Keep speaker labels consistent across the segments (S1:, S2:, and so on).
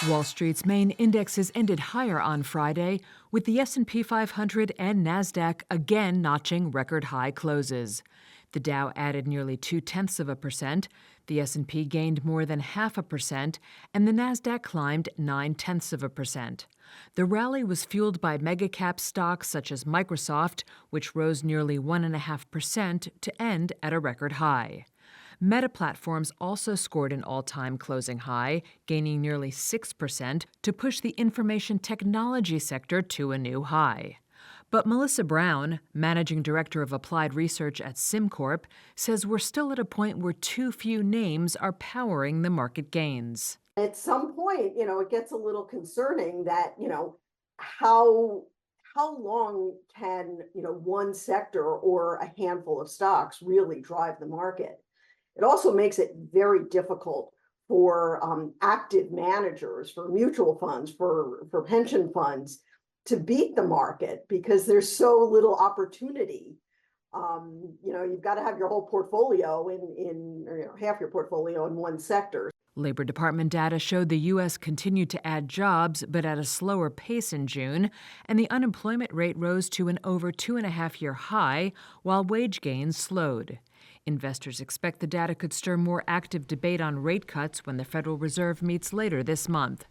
S1: Wall Street's main indexes ended higher on Friday, with the S&P 500 and Nasdaq again notching record high closes. The Dow added nearly 0.2%, the S&P gained more than 0.5%, and the Nasdaq climbed 0.9%. The rally was fueled by Megacap stocks such as Microsoft, which rose nearly 1.5% to end at a record high. Meta Platforms also scored an all-time closing high, gaining nearly 6% to push the information technology sector to a new high. But Melissa Brown, managing director of applied research at SimCorp, says we're still at a point where too few names are powering the market gains.
S2: At some point, it gets a little concerning that, how long can, one sector or a handful of stocks really drive the market? It also makes it very difficult for active managers, for mutual funds, for pension funds to beat the market because there's so little opportunity. You've got to have your whole portfolio in half your portfolio in one sector.
S1: Labor Department data showed the U.S. continued to add jobs, but at a slower pace in June, and the unemployment rate rose to an over 2.5-year high, while wage gains slowed. Investors expect the data could stir more active debate on rate cuts when the Federal Reserve meets later this month.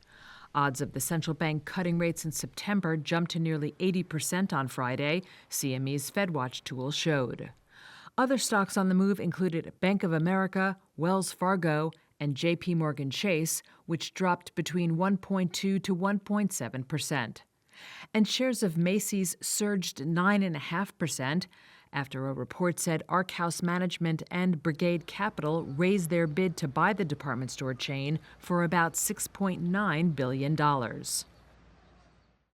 S1: Odds of the central bank cutting rates in September jumped to nearly 80% on Friday, CME's FedWatch tool showed. Other stocks on the move included Bank of America, Wells Fargo, and J.P. Morgan Chase, which dropped between 1.2 to 1.7%. And shares of Macy's surged 9.5%, after a report said Ark House Management and Brigade Capital raised their bid to buy the department store chain for about $6.9 billion.